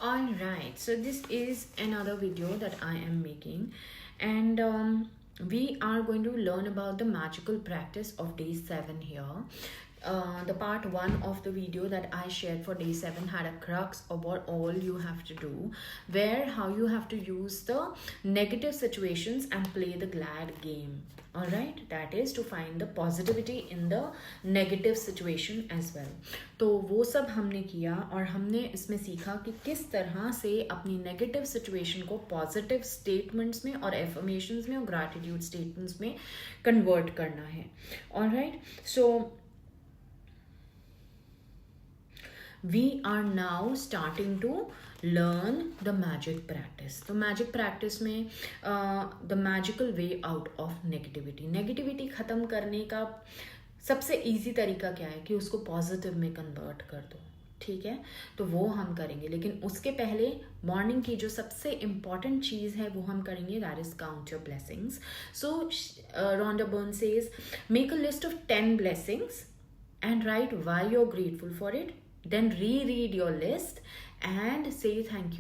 Alright, so this is another video that I am making, and we are going to learn about the magical practice of day 7 here. The part 1 of the video that I shared for day 7 had a crux of what all you have to do, where how you have to use the negative situations and play the glad game. Alright, that is to find the positivity in the negative situation as well. तो वो सब हमने किया और हमने इसमें सीखा कि किस तरह से अपनी नेगेटिव सिचुएशन को पॉजिटिव स्टेटमेंट्स में और एफर्मेशंस में और ग्रैटिट्यूड स्टेटमेंट्स में कन्वर्ट करना है. Alright, so we are now starting to learn the magic practice. तो magic practice में the magical way out of negativity. Negativity ख़त्म करने का सबसे easy तरीका क्या है कि उसको positive में convert कर दो. ठीक है, तो वो हम करेंगे, लेकिन उसके पहले मॉर्निंग की जो सबसे इम्पॉर्टेंट चीज़ है वो हम करेंगे, that is count your blessings. So Rhonda burn says make a list of 10 blessings and write why you're grateful for it. Then reread your list and say thank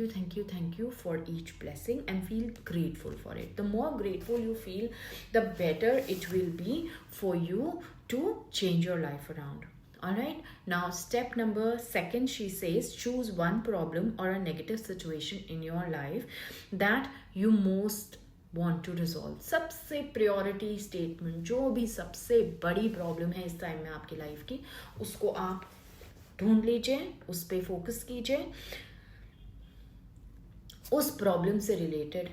you for each blessing and feel grateful for it. The more grateful you feel, the better it will be for you to change your life around. Alright, now step number 2, she says choose one problem or a negative situation in your life that you most want to resolve. सबसे priority statement, जो भी सबसे बड़ी problem है इस time में आपकी life की, उसको आप ढूंढ लीजिए, उस पर फोकस कीजिए. उस प्रॉब्लम से रिलेटेड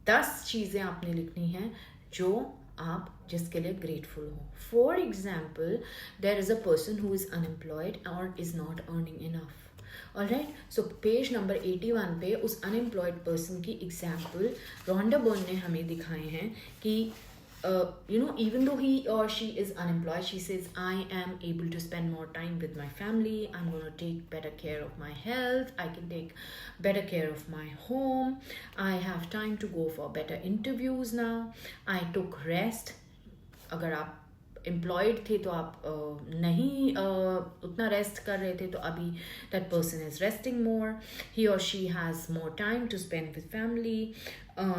10 चीज़ें आपने लिखनी हैं जो आप जिसके लिए ग्रेटफुल हो. For example, there is a person who is unemployed और is not earning enough. Alright, so page number 81 पे उस अनएम्प्लॉयड पर्सन की एग्जाम्पल रॉन्डा बर्न ने हमें दिखाए हैं कि even though he or she is unemployed, she says, I am able to spend more time with my family. I'm going to take better care of my health. I can take better care of my home. I have time to go for better interviews now. I took rest. अगर आप employed थे तो आप नहीं उतना rest कर रहे थे, तो अभी that person is resting more. He और she has more time to spend with family.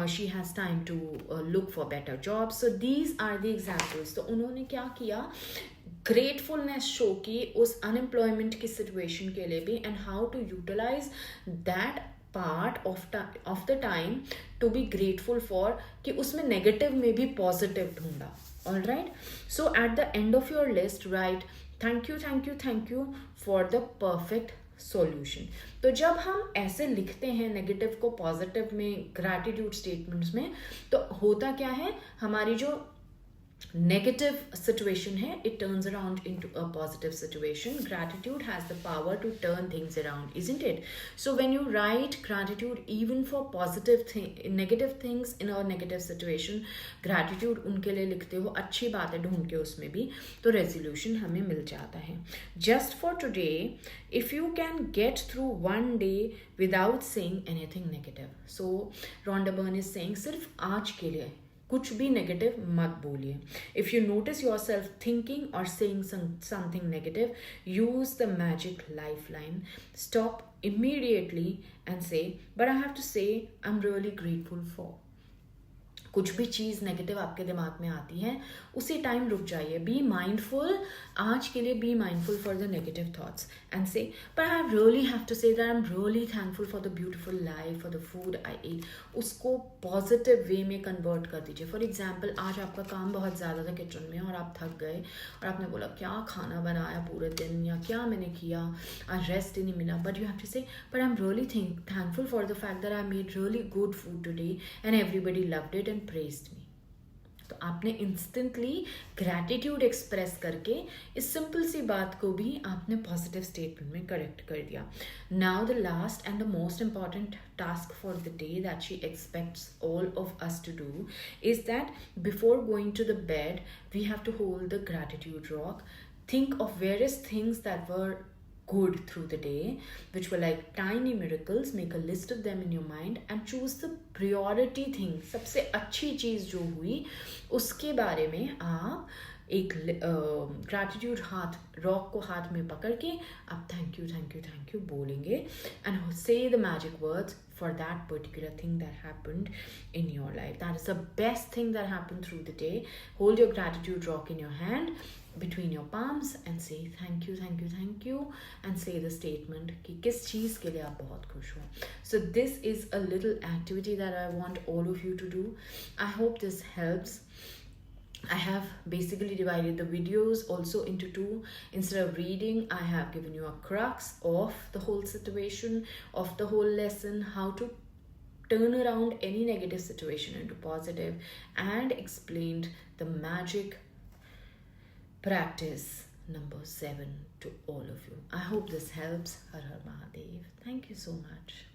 She has time to look for better jobs. So these are the examples. तो उन्होंने क्या किया, ग्रेटफुलनेस शो की उस अनएम्प्लॉयमेंट की सिचुएशन के लिए भी, and how to utilize that part of the time to be grateful for, कि उसमें नेगेटिव में भी पॉजिटिव ढूंढा. Alright, so at the end of your list write thank you for the perfect solution. तो जब हम ऐसे लिखते हैं नेगेटिव को पॉजिटिव में, ग्रैटिट्यूड स्टेटमेंट्स में, तो होता क्या है, हमारी जो negative situation hai, it turns around into a positive situation. Gratitude has the power to turn things around, isn't it? So when you write gratitude even for negative things in a negative situation, gratitude उनके लिए लिखते हो, अच्छी बात है ढूंढ के उसमें भी, तो resolution हमें मिल जाता है. Just for today, if you can get through one day without saying anything negative. So Rhonda Byrne is saying सिर्फ आज के लिए कुछ भी नेगेटिव मत बोलिए. If you notice yourself thinking और saying something negative, use the magic life line. Stop immediately and say, but I have to say I am really grateful for. कुछ भी चीज़ नेगेटिव आपके दिमाग में आती है, उसी टाइम रुक जाइए. बी माइंडफुल, आज के लिए be mindful for the negative thoughts and say, but I really have to say that I am really thankful for the beautiful life, for the food I eat. उसको positive वे में convert कर दीजिए. For example, आज आपका काम बहुत ज़्यादा था किचन में और आप थक गए और आपने बोला क्या खाना बनाया पूरे दिन, या क्या मैंने किया, आज रेस्ट ही नहीं मिला. बट यू हैव टू से, but I am really thankful for the fact that I made really good food today and everybody loved it and praised me. तो आपने इंस्टेंटली ग्रैटिट्यूड एक्सप्रेस करके इस सिंपल सी बात को भी आपने पॉजिटिव स्टेटमेंट में करेक्ट कर दिया. Now the last and the most important task for the day that she expects all of us to do is that before going to the bed we have to hold the gratitude rock. Think of various things that were good through the day, which were like tiny miracles. Make a list of them in your mind and choose the priority thing. सबसे अच्छी चीज़ जो हुई उसके बारे में आप एक gratitude हाथ रॉक को हाथ में पकड़ के आप thank you thank you thank you बोलेंगे एंड से the magic words for that particular thing that happened in your life. That is the best thing that happened through the day. Hold your gratitude rock in your hand between your palms and say thank you thank you thank you and say the statement कि किस चीज़ के लिए आप बहुत खुश हो. So this is a little activity that I want all of you to do. I hope this helps. I have basically divided the videos also into two. Instead of reading, I have given you a crux of the whole situation, of the whole lesson, how to turn around any negative situation into positive, and explained the magic practice number 7 to all of you. I hope this helps. Har Har Mahadev. Thank you so much.